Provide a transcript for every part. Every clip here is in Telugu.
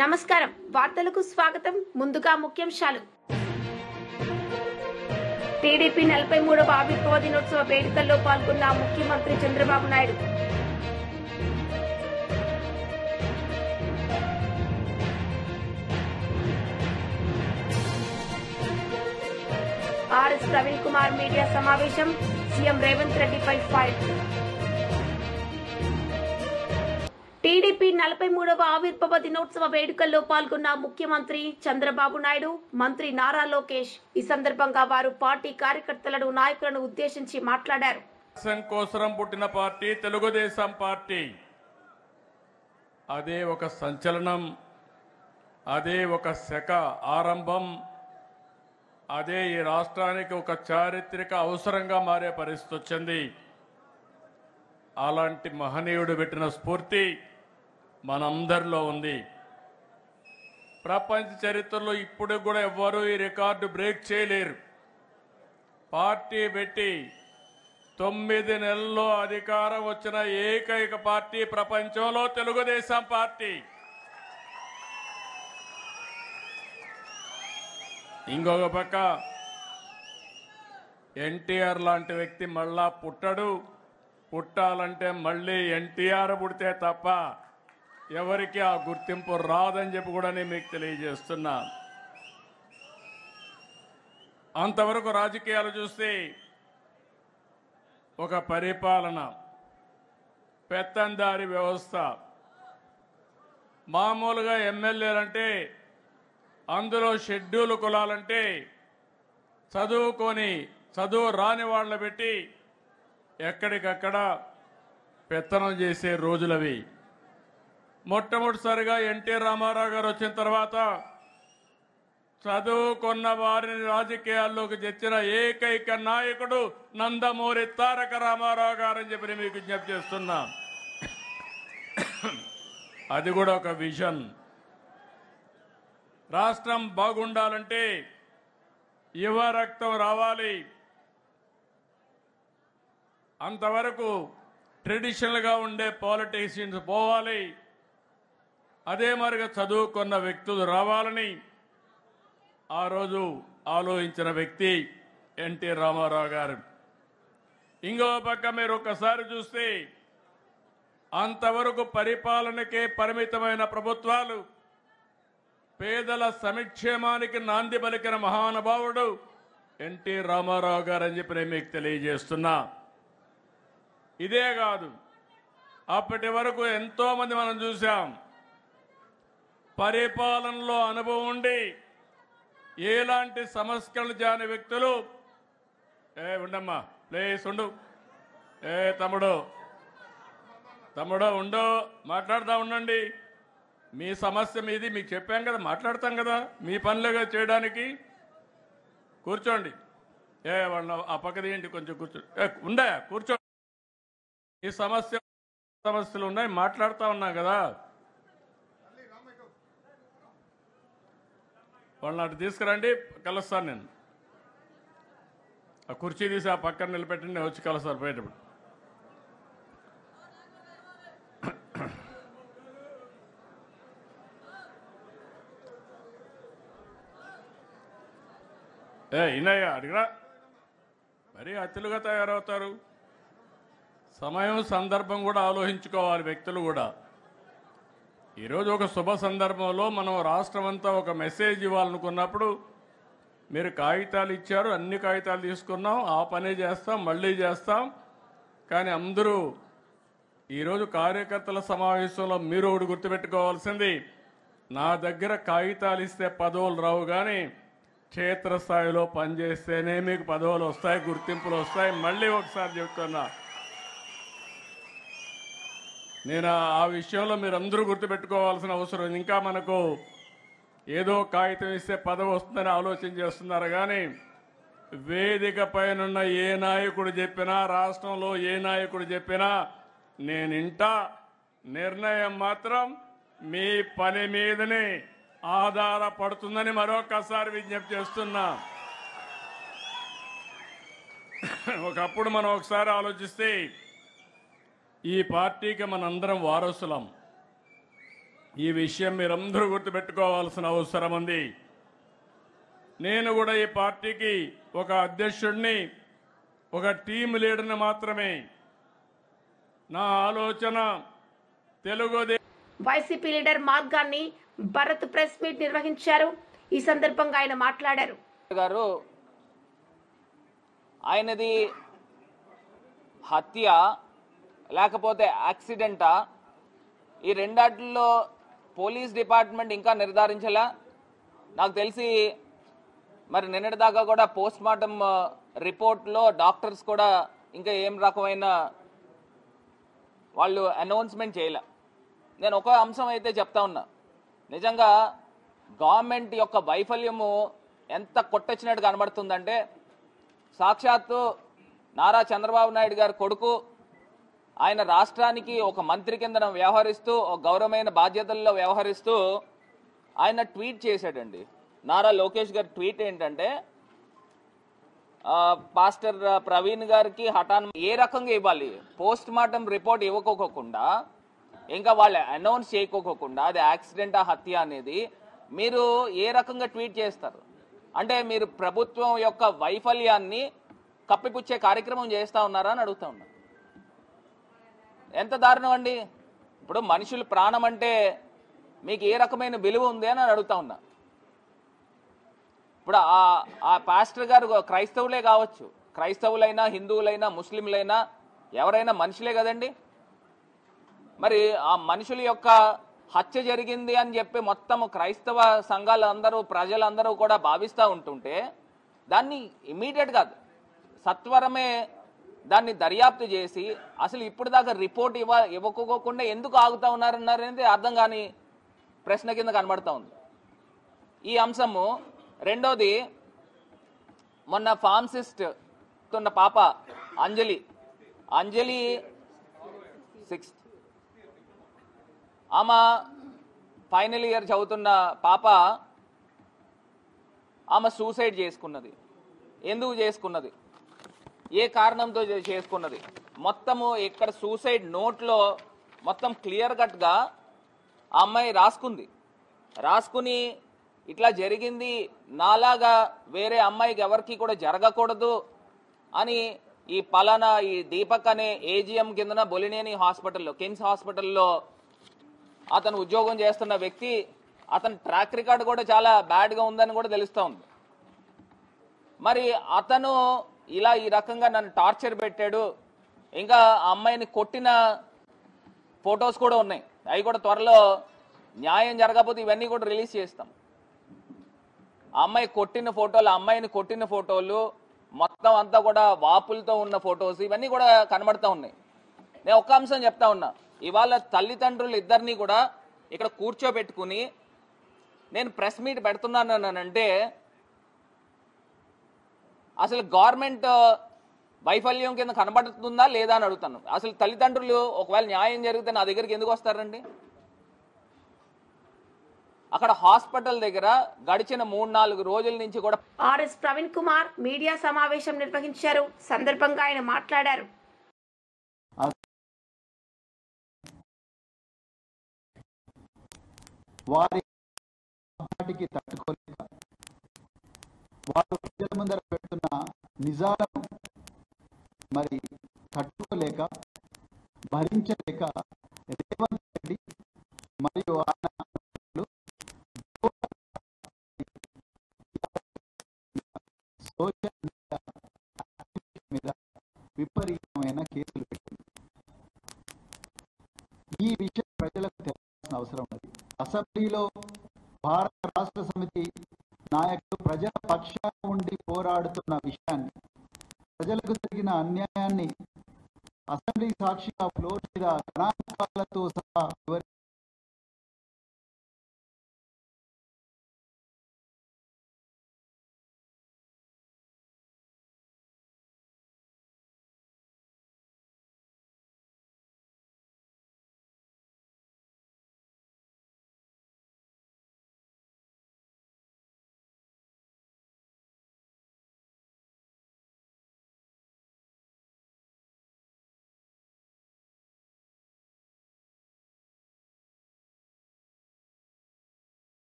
నమస్కారం వార్తలకు స్వాగతం ముందుగా ముఖ్యాంశాలు టీడీపీ 43వ ఆవిర్భావ దినోత్సవ వేడుకల్లో పాల్గొన్న ముఖ్యమంత్రి చంద్రబాబు నాయుడు ఆర్ఎస్ ప్రవీణ్ కుమార్ మీడియా సమావేశం సీఎం రేవంత్ రెడ్డిపై ఫైర్ టీడీపీ 43వ ఆవిర్భావ దినోత్సవ వేడుకల్లో పాల్గొన్న ముఖ్యమంత్రి చంద్రబాబు నాయుడు మంత్రి నారా లోకేష్ ఈ సందర్భంగా వారు పార్టీ కార్యకర్తలను నాయకులను ఉద్దేశించి మాట్లాడారు. కోసరం పుట్టిన పార్టీ తెలుగుదేశం పార్టీ. అదే ఒక సంచలనం, అదే ఒక శక ఆరంభం, అదే ఈ రాష్ట్రానికి ఒక చారిత్రక అవసరంగా మారే పరిస్థితి వచ్చింది. అలాంటి మహనీయుడు పెట్టిన స్ఫూర్తి మనందరిలో ఉంది. ప్రపంచ చరిత్రలో ఇప్పుడు కూడా ఎవ్వరూ ఈ రికార్డు బ్రేక్ చేయలేరు. పార్టీ పెట్టి 9 నెలల్లో అధికారం వచ్చిన ఏకైక పార్టీ ప్రపంచంలో తెలుగుదేశం పార్టీ. ఇంకొక పక్క ఎన్టీఆర్ లాంటి వ్యక్తి మళ్ళా పుట్టడు. పుట్టాలంటే మళ్ళీ ఎన్టీఆర్ పుడితే తప్ప ఎవరికి ఆ గుర్తింపు రాదని చెప్పి కూడా నేను మీకు తెలియజేస్తున్నా. అంతవరకు రాజకీయాలు చూస్తే ఒక పరిపాలన, పెత్తందారి వ్యవస్థ. మామూలుగా ఎమ్మెల్యేలంటే అందులో షెడ్యూల్ కులాలంటే చదువు రాని వాళ్ళని పెట్టి ఎక్కడికక్కడ పెత్తనం చేసే రోజులవి. మొట్టమొదటిసారిగా ఎన్టీ రామారావు గారు వచ్చిన తర్వాత చదువుకున్న వారిని రాజకీయాల్లోకి తెచ్చిన ఏకైక నాయకుడు నందమూరి తారక రామారావు గారని చెప్పి మీకు విజ్ఞప్తి చేస్తున్నా. అది కూడా ఒక విజన్. రాష్ట్రం బాగుండాలంటే యువ రక్తం రావాలి. అంతవరకు ట్రెడిషనల్గా ఉండే పాలిటీషియన్స్ పోవాలి. అదే మరిగా చదువుకున్న వ్యక్తులు రావాలని ఆ రోజు ఆలోచించిన వ్యక్తి ఎన్టీ రామారావు గారు. ఇంకో పక్క మీరు ఒక్కసారి చూస్తే అంతవరకు పరిపాలనకే పరిమితమైన ప్రభుత్వాలు పేదల సంక్షేమానికి నాంది పలికిన మహానుభావుడు ఎన్టీ రామారావు గారు అని చెప్పి నేను మీకు తెలియజేస్తున్నా. ఇదే కాదు, అప్పటి వరకు ఎంతో మంది మనం చూసాం పరిపాలనలో అనుభవం ఉండి ఎలాంటి సమస్యలు జాని వ్యక్తులు. ఉండమ్మా ప్లీజ్ ఉండు. తమ్ముడు ఉండు, మాట్లాడుతూ ఉండండి. మీ సమస్య మీది, మీకు చెప్పాం కదా, మాట్లాడతాం కదా, మీ పనులుగా చేయడానికి. కూర్చోండి. వాళ్ళ ఆ పక్కది ఏంటి, కొంచెం కూర్చో కూర్చో. ఈ సమస్యలు ఉన్నాయి, మాట్లాడుతూ ఉన్నాం కదా. వాళ్ళని అటు తీసుకురండి, కలుస్తాను నేను. ఆ కుర్చీ తీసి ఆ పక్కన నిలబెట్టండి, నేను వచ్చి కలుస్తాను పోయేటప్పుడు. ఇన్నయ్య అడిగిరా, మరీ అతిలుగా తయారవుతారు. సమయం సందర్భం కూడా ఆలోచించుకోవాలి వ్యక్తులు కూడా. ఈరోజు ఒక శుభ సందర్భంలో మనం రాష్ట్రం అంతా ఒక మెసేజ్ ఇవ్వాలనుకున్నప్పుడు మీరు కాగితాలు ఇచ్చారు, అన్ని కాగితాలు తీసుకున్నాం, ఆ పనే చేస్తాం, మళ్ళీ చేస్తాం. కానీ అందరూ ఈరోజు కార్యకర్తల సమావేశంలో మీరు ఒకటి గుర్తుపెట్టుకోవాల్సింది, నా దగ్గర కాగితాలు ఇస్తే పదవులు రావు, కానీ క్షేత్రస్థాయిలో పనిచేస్తేనే మీకు పదవులు వస్తాయి, గుర్తింపులు వస్తాయి. మళ్ళీ ఒకసారి చెప్తున్నా, నేను ఆ విషయంలో మీరందరూ గుర్తుపెట్టుకోవాల్సిన అవసరం. ఇంకా మనకు ఏదో కాగితం ఇస్తే పదవి వస్తుందని ఆలోచన చేస్తున్నారు, కానీ వేదిక పైనున్న ఏ నాయకుడు చెప్పినా, రాష్ట్రంలో ఏ నాయకుడు చెప్పినా నేనింటా. నిర్ణయం మాత్రం మీ పని మీదనే ఆధారపడుతుందని మరొకసారి విజ్ఞప్తి చేస్తున్నా. ఒకప్పుడు మనం ఒకసారి ఆలోచిస్తే ఈ పార్టీకి మనందరం వారసులం. ఈ విషయం మీరందరూ గుర్తుపెట్టుకోవాల్సిన అవసరం ఉంది. నేను కూడా ఈ పార్టీకి ఒక అధ్యక్షుడిని, ఒక టీం లీడర్ని మాత్రమే. నా ఆలోచన తెలుగుదేశం వైసీపీ లీడర్ మార్గాన్ని భరత్ ప్రెస్ మీట్ నిర్వహించారు. ఈ సందర్భంగా ఆయన మాట్లాడారు. గారు ఆయనది హత్య లేకపోతే యాక్సిడెంటా, ఈ రెండాటిల్లో పోలీస్ డిపార్ట్మెంట్ ఇంకా నిర్ధారించలా. నాకు తెలిసి మరి నిన్నటిదాకా కూడా పోస్ట్ మార్టం రిపోర్ట్లో డాక్టర్స్ కూడా ఇంకా ఏం రకమైన వాళ్ళు అనౌన్స్మెంట్ చేయలే. నేను ఒక అంశం అయితే చెప్తా ఉన్నా, నిజంగా గవర్నమెంట్ యొక్క వైఫల్యము ఎంత కొట్టొచ్చినట్టు కనబడుతుందంటే, సాక్షాత్తు నారా చంద్రబాబు నాయుడు గారి కొడుకు ఆయన రాష్ట్రానికి ఒక మంత్రి కింద వ్యవహరిస్తూ, ఒక గౌరవమైన బాధ్యతల్లో వ్యవహరిస్తూ ఆయన ట్వీట్ చేశాడండి. నారా లోకేష్ గారి ట్వీట్ ఏంటంటే, పాస్టర్ ప్రవీణ్ గారికి హఠాన్ ఏ రకంగా ఇవ్వాలి, పోస్ట్ మార్టం రిపోర్ట్ ఇవ్వకోకుండా, ఇంకా వాళ్ళు అనౌన్స్ చేయకోకుండా అది యాక్సిడెంట్ హత్య అనేది మీరు ఏ రకంగా ట్వీట్ చేస్తారు? అంటే మీరు ప్రభుత్వం యొక్క వైఫల్యాన్ని కప్పిపుచ్చే కార్యక్రమం చేస్తూ ఉన్నారా అని అడుగుతా ఉన్నా. ఎంత దారుణం అండి! ఇప్పుడు మనుషులు ప్రాణం అంటే మీకు ఏ రకమైన విలువ ఉంది అని అడుగుతా ఉన్నా. ఇప్పుడు ఆ పాస్టర్ గారు క్రైస్తవులే కావచ్చు, క్రైస్తవులైనా హిందువులైనా ముస్లింలైనా ఎవరైనా మనుషులే కదండి. మరి ఆ మనుషుల యొక్క హత్య జరిగింది అని చెప్పి మొత్తం క్రైస్తవ సంఘాలందరూ ప్రజలందరూ కూడా భావిస్తూ ఉంటుంటే దాన్ని ఇమీడియట్గా సత్వరమే దాన్ని దర్యాప్తు చేసి అసలు ఇప్పుడు దాకా రిపోర్ట్ ఇవ్వకోకుండా ఎందుకు ఆగుతా ఉన్నారనేది అర్థం కాని ప్రశ్న కింద కనబడతా ఉంది ఈ అంశము. రెండోది, మొన్న ఫార్మసిస్ట్ ఉన్న పాప అంజలి 6th ఆమె ఫైనల్ ఇయర్ చదువుతున్న పాప, ఆమె సూసైడ్ చేసుకున్నది. ఎందుకు చేసుకున్నది, ఏ కారణంతో చేసుకున్నది, మొత్తము ఇక్కడ సూసైడ్ నోట్లో మొత్తం క్లియర్ కట్గా ఆ అమ్మాయి రాసుకుని ఇట్లా జరిగింది, నాలాగా వేరే అమ్మాయికి ఎవరికి కూడా జరగకూడదు అని ఈ పలానా ఈ దీపక్ అనే ఏజిఎం కిందన బొలినేని హాస్పిటల్లో, కిమ్స్ హాస్పిటల్లో అతను ఉద్యోగం చేస్తున్న వ్యక్తి, అతని ట్రాక్ రికార్డు కూడా చాలా బ్యాడ్గా ఉందని కూడా తెలుస్తూ ఉంది. మరి అతను ఇలా ఈ రకంగా నన్ను టార్చర్ పెట్టాడు, ఇంకా ఆ అమ్మాయిని కొట్టిన ఫొటోస్ కూడా ఉన్నాయి, అవి కూడా త్వరలో న్యాయం జరగకపోతే ఇవన్నీ కూడా రిలీజ్ చేస్తాం. ఆ అమ్మాయిని కొట్టిన ఫోటోలు మొత్తం అంతా కూడా వాపులతో ఉన్న ఫొటోస్ ఇవన్నీ కూడా కనబడతా ఉన్నాయి. నేను ఒక్క అంశం చెప్తా ఉన్నా, ఇవాళ తల్లిదండ్రులు ఇద్దరిని కూడా ఇక్కడ కూర్చోబెట్టుకుని నేను ప్రెస్ మీట్ పెడుతున్నానంటే అసలు గవర్నమెంట్ వైఫల్యం కింద కనబడుతుందా లేదా అని అడుగుతాను. అసలు తల్లిదండ్రులు ఒకవేళ న్యాయం జరిగితే నా దగ్గరికి ఎందుకు వస్తారండి? అక్కడ హాస్పిటల్ దగ్గర గడిచిన 3-4 రోజుల నుంచి కూడా ఆర్ఎస్ ప్రవీణ్ కుమార్ మీడియా సమావేశం నిర్వహించారు. సందర్భంగా ఆయన మాట్లాడారు. వారికి తట్టుకోలేక, వారు ప్రజల ముందర పెడుతున్న నిజాలను మరి తట్టుకోలేక, భరించలేక రేవంత్ రెడ్డి మరియు ఆయన సోషల్ మీడియా మీద విపరీతమైన కేసులు పెట్టింది. ఈ విషయం ప్రజలకు తెలియాల్సిన అవసరం ఉంది. అసెంబ్లీలో భారత రాష్ట్ర సమితి నాయకులు ప్రజల పక్షాన ఉండి పోరాడుతున్న విషయాన్ని, ప్రజలకు జరిగిన అన్యాయాన్ని అసెంబ్లీ సాక్షిగా ఫ్లోర్ మీద గణాంకాలతో సహా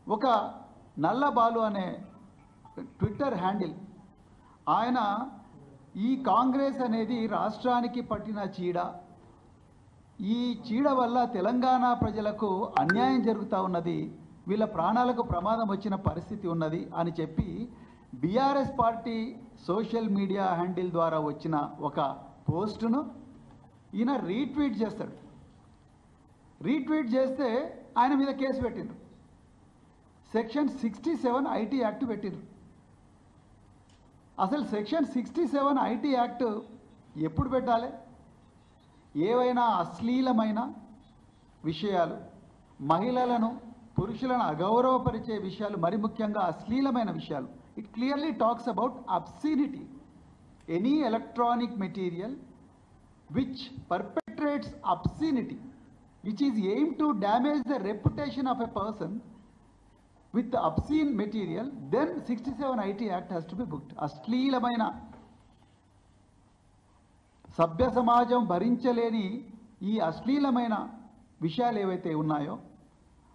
ఒక నల్లబాలు అనే ట్విట్టర్ హ్యాండిల్, ఆయన ఈ కాంగ్రెస్ అనేది రాష్ట్రానికి పట్టిన చీడ, ఈ చీడ వల్ల తెలంగాణ ప్రజలకు అన్యాయం జరుగుతూ ఉన్నది, వీళ్ళ ప్రాణాలకు ప్రమాదం వచ్చిన పరిస్థితి ఉన్నది అని చెప్పి BRS party social media handle ద్వారా వచ్చిన ఒక పోస్టును ఈయన రీట్వీట్ చేస్తాడు. రీట్వీట్ చేస్తే ఆయన మీద కేసు పెట్టిండ్రు. సెక్షన్ 67 ఐటీ యాక్ట్ పెట్టిండ్రు. అసలు సెక్షన్ 67 ఐటీ యాక్ట్ ఎప్పుడు పెట్టాలి? ఏవైనా అశ్లీలమైన విషయాలు, మహిళలను పురుషులను అగౌరవపరిచే విషయాలు, మరి ముఖ్యంగా అశ్లీలమైన విషయాలు, it clearly talks about obscenity. Any electronic material which perpetrates obscenity which is aimed to damage the reputation of a person with the obscene material, then 67 IT Act has to be booked. అశ్లీలమైన, సభ్య సమాజం భరించలేని ఈ అశ్లీలమైన విషయాలు ఏవైతే ఉన్నాయో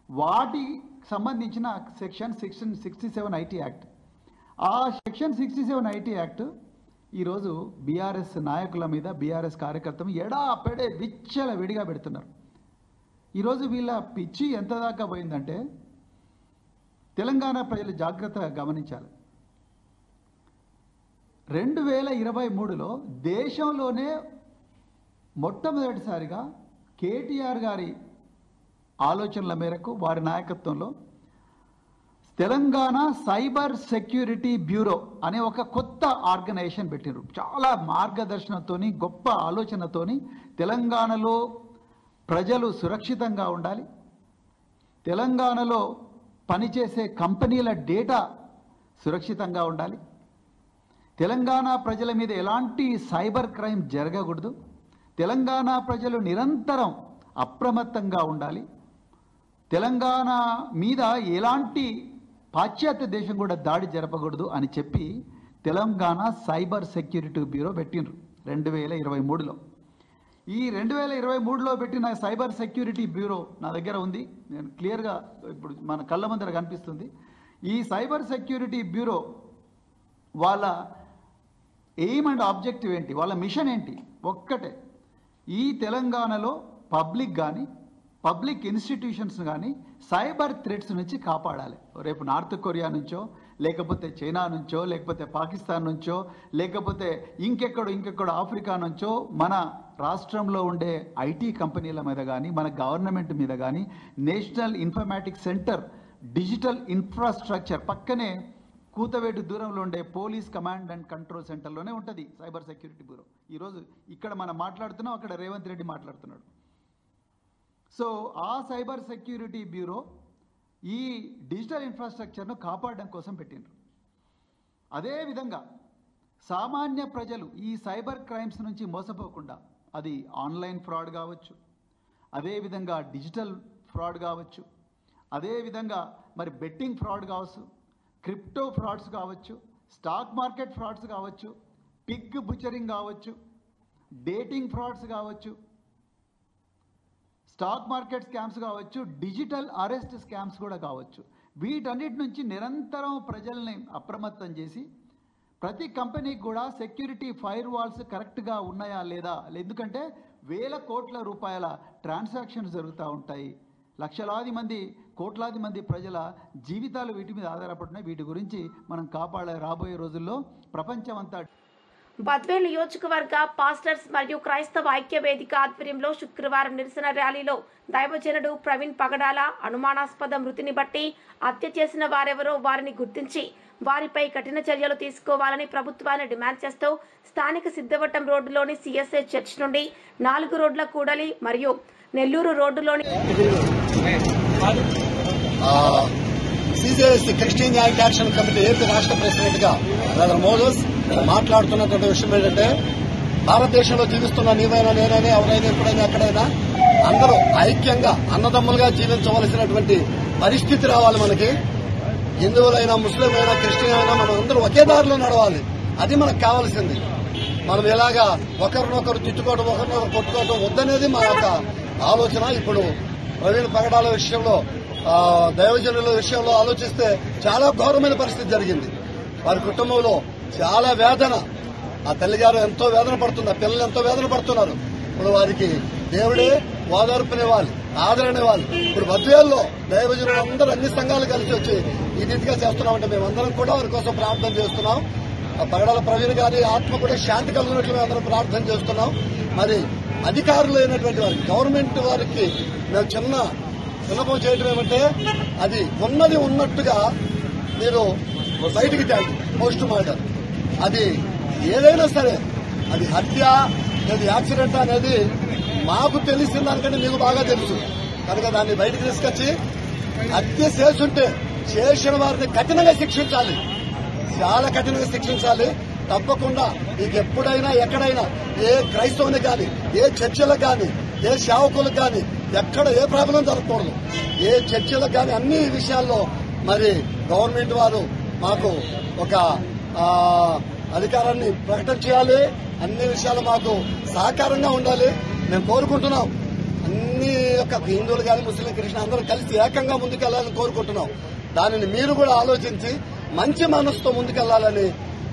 వాటి సంబంధించిన సెక్షన్ 67 IT యాక్ట్. ఆ సెక్షన్ 67 IT యాక్ట్ ఈరోజు బీఆర్ఎస్ నాయకుల మీద, బీఆర్ఎస్ కార్యకర్తలు ఎడాపెడే విచ్చల విడిగా పెడుతున్నారు. ఈరోజు వీళ్ళ పిచ్చి ఎంత దాకా పోయిందంటే తెలంగాణ ప్రజలు జాగ్రత్తగా గమనించాలి. 2023లో దేశంలోనే మొట్టమొదటిసారిగా కేటీఆర్ గారి ఆలోచనల మేరకు, వారి నాయకత్వంలో తెలంగాణ సైబర్ సెక్యూరిటీ బ్యూరో అనే ఒక కొత్త ఆర్గనైజేషన్ పెట్టినారు. చాలా మార్గదర్శనంతోని, గొప్ప ఆలోచనతోని తెలంగాణలో ప్రజలు సురక్షితంగా ఉండాలి, తెలంగాణలో పనిచేసే కంపెనీల డేటా సురక్షితంగా ఉండాలి, తెలంగాణ ప్రజల మీద ఎలాంటి సైబర్ క్రైమ్ జరగకూడదు, తెలంగాణ ప్రజలు నిరంతరం అప్రమత్తంగా ఉండాలి, తెలంగాణ మీద ఎలాంటి పాశ్చాత్య దేశం కూడా దాడి జరపకూడదు అని చెప్పి తెలంగాణ సైబర్ సెక్యూరిటీ బ్యూరో పెట్టినరు 2023లో. ఈ 2023లో పెట్టిన సైబర్ సెక్యూరిటీ బ్యూరో నా దగ్గర ఉంది, నేను క్లియర్గా ఇప్పుడు మన కళ్ళ ముందర కనిపిస్తుంది. ఈ సైబర్ సెక్యూరిటీ బ్యూరో వాళ్ళ ఎయిమ్ అండ్ ఆబ్జెక్టివ్ ఏంటి, వాళ్ళ మిషన్ ఏంటి? ఒక్కటే, ఈ తెలంగాణలో పబ్లిక్ కానీ, పబ్లిక్ ఇన్స్టిట్యూషన్స్ కానీ సైబర్ థ్రెట్స్ నుంచి కాపాడాలి. రేపు నార్త్ కొరియా నుంచో, లేకపోతే చైనా నుంచో, లేకపోతే పాకిస్తాన్ నుంచో, లేకపోతే ఇంకెక్కడో ఆఫ్రికా నుంచో మన రాష్ట్రంలో ఉండే ఐటీ కంపెనీల మీద కానీ, మన గవర్నమెంట్ మీద కానీ, national informatics centre, digital infrastructure పక్కనే కూతవేటు దూరంలో ఉండే పోలీస్ కమాండ్ అండ్ కంట్రోల్ సెంటర్లోనే ఉంటుంది సైబర్ సెక్యూరిటీ బ్యూరో. ఈరోజు ఇక్కడ మనం మాట్లాడుతున్నాం, అక్కడ రేవంత్ రెడ్డి మాట్లాడుతున్నాడు. సో ఆ సైబర్ సెక్యూరిటీ బ్యూరో ఈ డిజిటల్ ఇన్ఫ్రాస్ట్రక్చర్ను కాపాడడం కోసం పెట్టిండ్రు. అదేవిధంగా సామాన్య ప్రజలు ఈ సైబర్ క్రైమ్స్ నుంచి మోసపోకుండా, అది ఆన్లైన్ ఫ్రాడ్ కావచ్చు, అదేవిధంగా డిజిటల్ ఫ్రాడ్ కావచ్చు, అదేవిధంగా మరి బెట్టింగ్ ఫ్రాడ్ కావచ్చు, క్రిప్టో ఫ్రాడ్స్ కావచ్చు, స్టాక్ మార్కెట్ ఫ్రాడ్స్ కావచ్చు, పిగ్ బుచరింగ్ కావచ్చు, డేటింగ్ ఫ్రాడ్స్ కావచ్చు, స్టాక్ మార్కెట్ స్కామ్స్ కావచ్చు, డిజిటల్ అరెస్ట్ స్కామ్స్ కూడా కావచ్చు. వీటన్నిటి నుంచి నిరంతరం ప్రజల్ని అప్రమత్తం చేసి ప్రతి కంపెనీకి కూడా సెక్యూరిటీ ఫైర్ వాల్స్ కరెక్ట్గా ఉన్నాయా లేదా, ఎందుకంటే వేల కోట్ల రూపాయల ట్రాన్సాక్షన్స్ జరుగుతూ ఉంటాయి, లక్షలాది మంది, కోట్లాది మంది ప్రజల జీవితాలు వీటి మీద ఆధారపడుతున్నాయి. వీటి గురించి మనం కాపాడాలి. రాబోయే రోజుల్లో ప్రపంచం అంతా. బద్వేల్ నియోజకవర్గ పాస్టర్స్ మరియు క్రైస్తవ ఐక్య వేదిక ఆధ్వర్యంలో శుక్రవారం నిరసన ర్యాలీలో దైవజనుడు ప్రవీణ్ పగడాల అనుమానాస్పద మృతిని బట్టి హత్య చేసిన వారెవరో వారిని గుర్తించి వారిపై కఠిన చర్యలు తీసుకోవాలని ప్రభుత్వాన్ని డిమాండ్ చేస్తూ స్థానిక సిద్ధవటం రోడ్డులోని సిఎస్ఐ చర్చ్ నుండి 4 రోడ్ల కూడలి మరియు నెల్లూరు రోడ్డులోని CCSC Christian joint action committee AP రాష్ట్ర ప్రెసిడెంట్ గా బ్రదర్ మోజస్ మాట్లాడుతున్నటువంటి విషయం ఏంటంటే, భారతదేశంలో జీవిస్తున్న నీవైనా నేనైనా ఎవరైనా ఎప్పుడైనా ఎక్కడైనా అందరూ ఐక్యంగా అన్నదమ్ములుగా జీవించవలసినటువంటి పరిస్థితి రావాలి. మనకి హిందువులైనా, ముస్లిం అయినా, క్రిస్టియన్ అయినా మనం అందరూ ఒకే దారిలో నడవాలి. అది మనకు కావాల్సింది. మనం ఎలాగా ఒకరినొకరు తిట్టుకోవడం, ఒకరినొకరు కొట్టుకోవడం వద్దనేది మా యొక్క ఆలోచన. ఇప్పుడు ప్రవీణ్ పగడాల విషయంలో దైవజనుల విషయంలో ఆలోచిస్తే చాలా ఘోరమైన పరిస్థితి జరిగింది. వారి కుటుంబంలో చాలా వేదన. ఆ తల్లిగారు ఎంతో వేదన పడుతుంది, ఆ పిల్లలు ఎంతో వేదన పడుతున్నారు. ఇప్పుడు వారికి దేవుడే ఓదార్పునివ్వాలి, ఆదరణివ్వాలి. ఇప్పుడు బద్వేల్లో దైవజనులు అందరూ అన్ని సంఘాలు కలిసి వచ్చి ఈ రీతిగా చేస్తున్నామంటే మేమందరం కూడా వారి కోసం ప్రార్థన చేస్తున్నాం. పగడాల ప్రవీణ్ గారి ఆత్మ కూడా శాంతి కలిగినట్లు మేము అందరం ప్రార్థన చేస్తున్నాం. మరి అధికారులు అయినటువంటి వారికి, గవర్నమెంట్ వారికి మేము చిన్న విన్నపం చేయడం ఏమంటే, అది ఉన్నది ఉన్నట్టుగా మీరు బయటికి తేండి. పోస్ట్ మార్టం అది ఏదైనా సరే, అది హత్య లేదా యాక్సిడెంట్ అనేది మాకు తెలిసిన దానికంటే మీకు బాగా తెలుసు కనుక దాన్ని బయటకు తీసుకొచ్చి హత్య చేసుంటే చేసిన వారిని కఠినంగా శిక్షించాలి, చాలా కఠినంగా శిక్షించాలి. తప్పకుండా మీకు ఎప్పుడైనా ఎక్కడైనా ఏ క్రైస్తవుని కానీ, ఏ చర్చిలకు కానీ, ఏ సేవకులకు కానీ ఎక్కడ ఏ ప్రాబ్లం జరగకూడదు. ఏ చర్చిలకు కానీ అన్ని విషయాల్లో మరి గవర్నమెంట్ వారు మాకు ఒక అధికారాన్ని ప్రకటన చేయాలి. అన్ని విషయాలు మాకు సహకారంగా ఉండాలి మేము కోరుకుంటున్నాం. అన్ని యొక్క హిందువులు కానీ, ముస్లిం, క్రిస్టియన్ అందరూ కలిసి ఏకంగా ముందుకెళ్లాలని కోరుకుంటున్నాం. దానిని మీరు కూడా ఆలోచించి మంచి మనసుతో ముందుకెళ్లాలని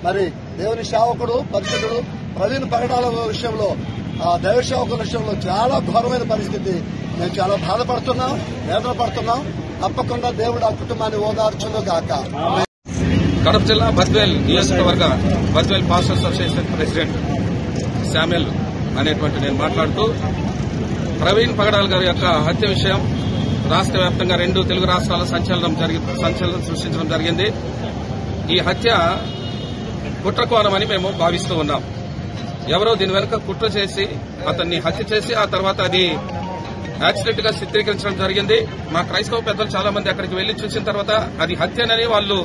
మరి దేవుని సేవకుడు పరిశుద్ధుడు ప్రవీణ్ పగడాల విషయంలో, దైవ సేవకుల విషయంలో చాలా ఘోరమైన పరిస్థితి. మేము చాలా బాధపడుతున్నాం, వేదన పడుతున్నాం. తప్పకుండా దేవుడు ఆ కుటుంబాన్ని ఓదార్చును గాక. కడప జిల్లా బద్వేల్ నియోజకవర్గ Badvel pastor association president Samuel అనేటువంటి నేను మాట్లాడుతూ, ప్రవీణ్ పగడాల్ గారి యొక్క హత్య విషయం రాష్ట్ర వ్యాప్తంగా 2 తెలుగు రాష్ట్రాల సంచలనం సృష్టించడం జరిగింది. ఈ హత్య కుట్రకోణమని మేము భావిస్తూ ఉన్నాం. ఎవరో దీని వెనుక కుట్ర చేసి అతన్ని హత్య చేసి ఆ తర్వాత అది యాక్సిడెంట్ గా చిత్రీకరించడం జరిగింది. మా క్రైస్తవ పెద్దలు చాలా మంది అక్కడికి వెళ్లి చూసిన తర్వాత అది హత్యనని వాళ్ళు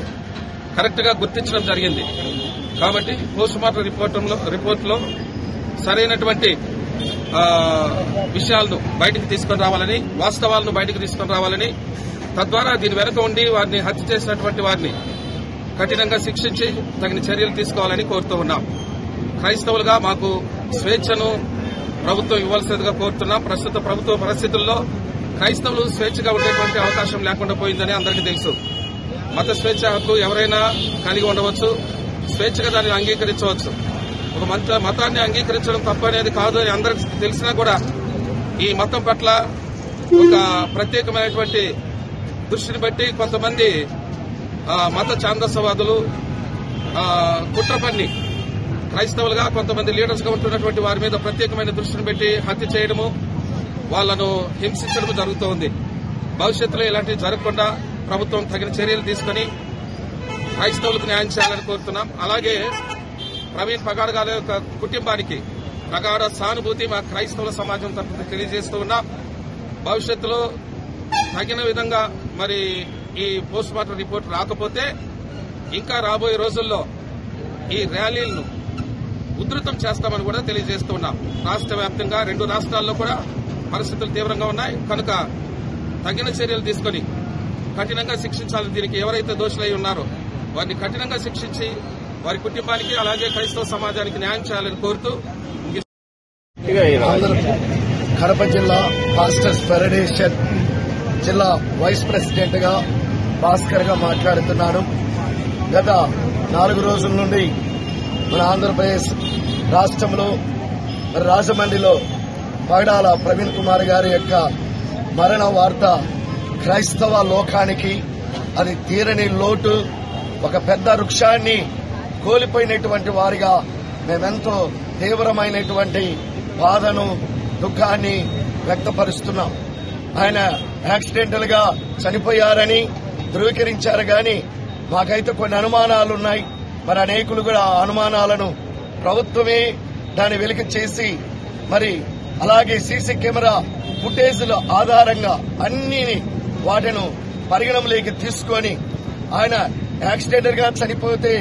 కరెక్ట్ గా గుర్తించడం జరిగింది. కాబట్టి పోస్ట్ మార్టం రిపోర్టులో సరైనటువంటి విషయాలను బయటకు తీసుకుని రావాలని, వాస్తవాలను బయటకు తీసుకుని రావాలని, తద్వారా దీని వెనుక ఉండి వారిని హత్య చేసినటువంటి వారిని కఠినంగా శిక్షించి తగిన చర్యలు తీసుకోవాలని కోరుతూ ఉన్నాం. క్రైస్తవులుగా మాకు స్వేచ్ఛను ప్రభుత్వం ఇవ్వాల్సిందిగా కోరుతున్నాం. ప్రస్తుత ప్రభుత్వ పరిస్థితుల్లో క్రైస్తవులు స్వేచ్ఛగా ఉండేటువంటి అవకాశం లేకుండా పోయిందని అందరికీ తెలుసు. మత స్వేచ్ఛ హక్కు ఎవరైనా కలిగి ఉండవచ్చు, స్వేచ్ఛగా దాన్ని అంగీకరించవచ్చు. ఒక మతాన్ని అంగీకరించడం తప్పు అనేది కాదు అని అందరికి తెలిసినా కూడా ఈ మతం పట్ల ఒక ప్రత్యేకమైనటువంటి దృష్టిని బట్టి కొంతమంది మత ఛాందసవాదులు కుట్ర పన్ని క్రైస్తవులుగా కొంతమంది లీడర్స్ గా ఉంటున్నటువంటి వారి మీద ప్రత్యేకమైన దృష్టిని పెట్టి హత్య చేయడము, వాళ్లను హింసించడం జరుగుతోంది. భవిష్యత్తులో ఇలాంటివి జరగకుండా ప్రభుత్వం తగిన చర్యలు తీసుకుని క్రైస్తవులకు న్యాయం చేయాలని కోరుతున్నాం. అలాగే ప్రవీణ్ పగడాల్ గారి యొక్క కుటుంబానికి ప్రగాఢ సానుభూతి మా క్రైస్తవుల సమాజం తరఫున తెలియజేస్తూ ఉన్నాం. భవిష్యత్తులో తగిన విధంగా మరి ఈ పోస్ట్ మార్టం రిపోర్ట్ రాకపోతే ఇంకా రాబోయే రోజుల్లో ఈ ర్యాలీలను ఉధృతం చేస్తామని కూడా తెలియజేస్తూ ఉన్నాం. రాష్ట్ర వ్యాప్తంగా 2 రాష్ట్రాల్లో కూడా పరిస్థితులు తీవ్రంగా ఉన్నాయి కనుక తగిన చర్యలు తీసుకుని కఠినంగా శిక్షించాలని, దీనికి ఎవరైతే దోషులై ఉన్నారో వారిని కఠినంగా శిక్షించి వారి కుటుంబానికి అలాగే క్రైస్తవ సమాజానికి న్యాయం చేయాలని కోరుతూ కడప జిల్లా పాస్టర్స్ ఫెడరేషన్ జిల్లా వైస్ ప్రెసిడెంట్ గా భాస్కర్ గా మాట్లాడుతున్నాను. గత 4 రోజుల నుండి మన ఆంధ్రప్రదేశ్ రాష్ట్రంలో రాజమండ్రిలో పగడాల ప్రవీణ్ కుమార్ గారి యొక్క మరణ వార్త క్రైస్తవ లోకానికి అది తీరని లోటు, ఒక పెద్ద వృక్షాన్ని కోల్పోయినటువంటి వారిగా మేమెంతో తీవ్రమైనటువంటి బాధను, దుఃఖాన్ని వ్యక్తపరుస్తున్నాం. ఆయన యాక్సిడెంటల్ గా చనిపోయారని ధృవీకరించారు గాని మాకైతే కొన్ని అనుమానాలున్నాయి. మరి అనేకులు కూడా ఆ అనుమానాలను ప్రభుత్వమే దాన్ని వెలికి చేసి మరి అలాగే సీసీ కెమెరా ఫుటేజ్ల ఆధారంగా అన్ని వాటిని పరిగణంలోకి తీసుకొని ఆయన యాక్సిడెంటల్ గా చనిపోతే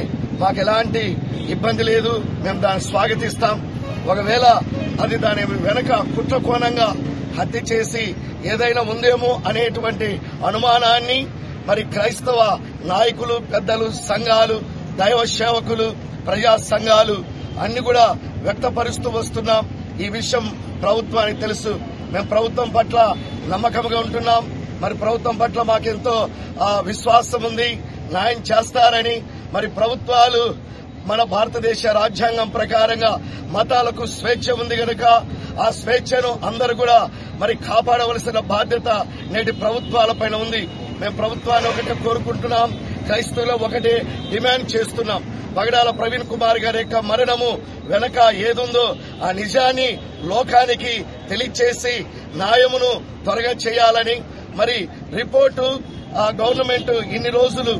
మాకు ఎలాంటి ఇబ్బంది లేదు, మేము దాన్ని స్వాగతిస్తాం. ఒకవేళ అది దాని వెనక కుట్ర కోణంగా హత్య చేసి ఏదైనా ఉందేమో అనేటువంటి అనుమానాన్ని మరి క్రైస్తవ నాయకులు, పెద్దలు, సంఘాలు, దైవ సేవకులు, ప్రజా సంఘాలు అన్ని కూడా వ్యక్తపరుస్తూ వస్తున్నాం. ఈ విషయం ప్రభుత్వానికి తెలుసు. మేము ప్రభుత్వం పట్ల నమ్మకంగా ఉంటున్నాం. మరి ప్రభుత్వం పట్ల మాకెంతో విశ్వాసం ఉంది, న్యాయం చేస్తారని. మరి ప్రభుత్వాలు మన భారతదేశ రాజ్యాంగం ప్రకారంగా మతాలకు స్వేచ్ఛ ఉంది గనుక ఆ స్వేచ్ఛను అందరూ కూడా మరి కాపాడవలసిన బాధ్యత నేటి ప్రభుత్వాలపైన ఉంది. మేము ప్రభుత్వాన్ని ఒకటే కోరుకుంటున్నాం, క్రైస్తవులు ఒకటే డిమాండ్ చేస్తున్నాం. పగడాల ప్రవీణ్ కుమార్ గారి యొక్క మరణము వెనక ఏదుందో ఆ నిజాన్ని లోకానికి తెలియచేసి న్యాయమును త్వరగా చేయాలని, మరి రిపోర్టు గవర్నమెంట్ ఇన్ని రోజులు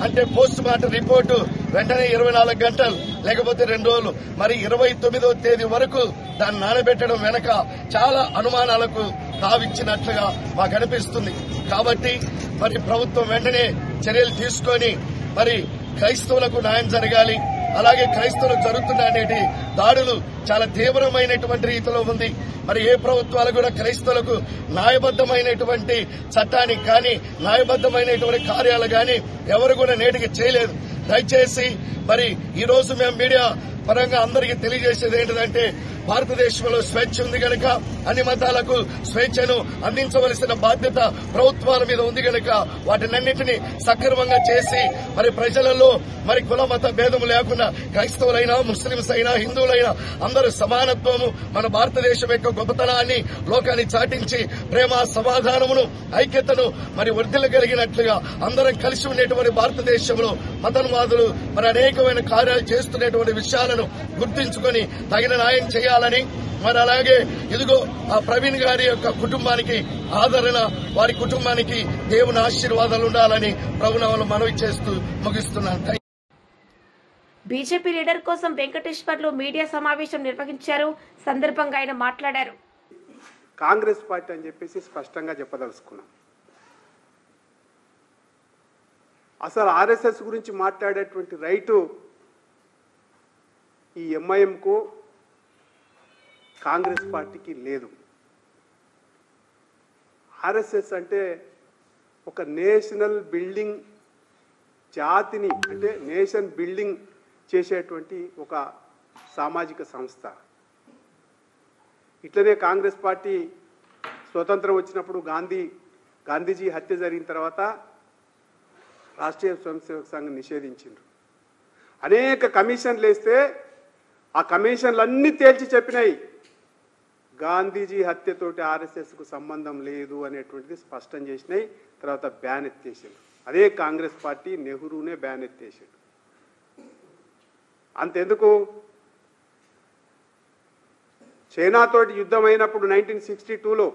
అంటే పోస్ట్ మార్టం రిపోర్టు వెంటనే 24 గంటలు లేకపోతే 2 రోజులు, మరి 29వ తేదీ వరకు దాన్ని నానబెట్టడం వెనక చాలా అనుమానాలకు తావిచ్చినట్లుగా మాకు అనిపిస్తుంది. కాబట్టి మరి ప్రభుత్వం వెంటనే చర్యలు తీసుకొని మరి క్రైస్తవులకు న్యాయం జరగాలి. అలాగే క్రైస్తవులకు జరుగుతున్న అనేటి దాడులు చాలా తీవ్రమైనటువంటి రీతిలో ఉంది. మరి ఏ ప్రభుత్వాలు కూడా క్రైస్తవులకు న్యాయబద్దమైనటువంటి చట్టానికి కానీ న్యాయబద్దమైనటువంటి కార్యాలు కానీ ఎవరు కూడా నేటికి చేయలేదు. దయచేసి మరి ఈ రోజు మేము మీడియా పరంగా అందరికీ తెలియజేసేది ఏంటంటే భారతదేశంలో స్వేచ్ఛ ఉంది కనుక అన్ని మతాలకు స్వేచ్ఛను అందించవలసిన బాధ్యత ప్రభుత్వాల మీద ఉంది కనుక వాటినన్నింటినీ సక్రమంగా చేసి మరి ప్రజలలో మరి కుల మత భేదం లేకుండా క్రైస్తవులైనా ముస్లింస్ అయినా హిందువులైనా అందరూ సమానత్వము మన భారతదేశం యొక్క గొప్పతనాన్ని లోకాన్ని చాటించి ప్రేమ సమాధానమును ఐక్యతను మరి వర్ధిల్లగలిగినట్లుగా అందరం కలిసి ఉండేటువంటి భారతదేశంలో మతన్వాదులు మరి అనేకమైన కార్యాలు చేస్తున్నటువంటి విషయాలను గుర్తించుకొని తగిన న్యాయం చేయాలని, మరి అలాగే ఇదిగో ఆ ప్రవీణ్ గారి యొక్క కుటుంబానికి ఆదరణ, వారి కుటుంబానికి దేవుని ఆశీర్వాదాలు ఉండాలని ప్రభునామములో మనవి చేస్తూ ముగిస్తున్నాను. బీజేపీ లీడర్ కోసం వెంకటేశ్వర్లో మీడియా సమావేశం నిర్వహించారు. సందర్భంగా ఆయన మాట్లాడారు. కాంగ్రెస్ పార్టీ అని చెప్పేసి స్పష్టంగా చెప్పదలుచుకున్నాం. అసలు ఆర్ఎస్ఎస్ గురించి మాట్లాడేటువంటి రైటు ఈ ఎంఐఎంకు కాంగ్రెస్ పార్టీకి లేదు. ఆర్ఎస్ఎస్ అంటే ఒక నేషనల్ బిల్డింగ్ జాతిని అంటే నేషన్ బిల్డింగ్ చేసేటువంటి ఒక సామాజిక సంస్థ. ఇట్లనే కాంగ్రెస్ పార్టీ స్వతంత్రం వచ్చినప్పుడు గాంధీజీ హత్య జరిగిన తర్వాత రాష్ట్రీయ స్వయంసేవక సంఘం నిషేధించిండ్రు. అనేక కమిషన్లు వేస్తే ఆ కమిషన్లన్నీ తేల్చి చెప్పినాయి గాంధీజీ హత్యతోటి ఆర్ఎస్ఎస్కు సంబంధం లేదు అనేటువంటిది స్పష్టం చేసినాయి. తర్వాత బ్యాన్ ఎత్తేసాడు. అదే కాంగ్రెస్ పార్టీ నెహ్రూనే బ్యాన్ ఎత్తేసాడు. అంతెందుకు, చైనాతోటి యుద్ధం అయినప్పుడు 1962లో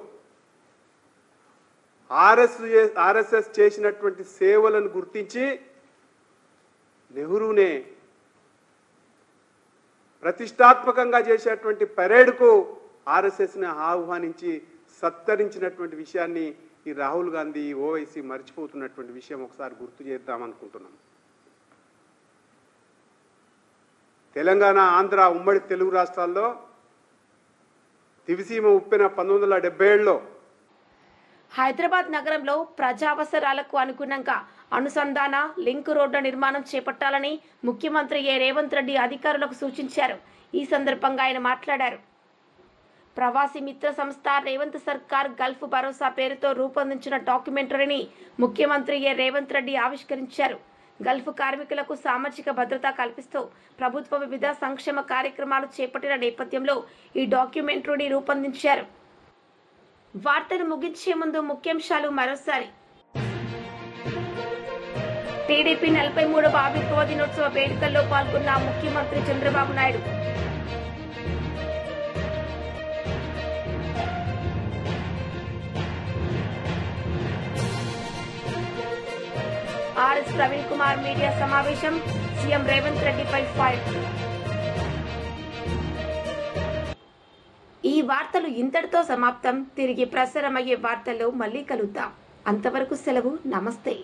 ఆర్ఎస్ఎస్ చేసినటువంటి సేవలను గుర్తించి నెహ్రూనే ప్రతిష్టాత్మకంగా చేసేటువంటి పరేడ్కు ఆర్ఎస్ఎస్ని ఆహ్వానించి సత్కరించినటువంటి విషయాన్ని ఈ రాహుల్ గాంధీ ఓవైసీ మర్చిపోతున్నటువంటి విషయం ఒకసారి గుర్తు చేద్దామనుకుంటున్నాం. తెలంగాణ, ఆంధ్ర ఉమ్మడి తెలుగు రాష్ట్రాల్లో దివిసీమ ఉప్పెన 1977లో హైదరాబాద్ నగరంలో ప్రజావసరాలకు అనుగుణంగా అనుసంధాన లింక్ రోడ్ల నిర్మాణం చేపట్టాలని ముఖ్యమంత్రి రేవంత్ రెడ్డి అధికారులకు సూచించారు. ఈ సందర్భంగా ఆయన మాట్లాడారు. ప్రవాసీ మిత్ర సంస్థ రేవంత్ సర్కార్ గల్ఫ్ భరోసా పేరుతో రూపొందించిన డాక్యుమెంటరీని ముఖ్యమంత్రి రేవంత్ రెడ్డి ఆవిష్కరించారు. గల్ఫ్ కార్మికులకు సామాజిక భద్రత కల్పిస్తూ ప్రభుత్వ వివిధ సంక్షేమ కార్యక్రమాలు చేపట్టిన నేపథ్యంలో ఈ డాక్యుమెంటరీని రూపొందించారు. వార్తలు ముగించే ముందు ముఖ్యాంశాలు మరోసారి. టీడీపీ 43వ ఆవిర్భావ దినోత్సవ వేడుకల్లో పాల్గొన్న ముఖ్యమంత్రి చంద్రబాబు నాయుడు. ఆర్ఎస్ ప్రవీణ్ కుమార్ మీడియా సమావేశం, సీఎం రేవంత్ రెడ్డిపై ఫైర్. ఈ వార్తలు ఇంతటితో సమాప్తం. తిరిగి ప్రసారమయ్యే వార్తల్లో మళ్ళీ కలుద్దాం. అంతవరకు సెలవు. నమస్తే.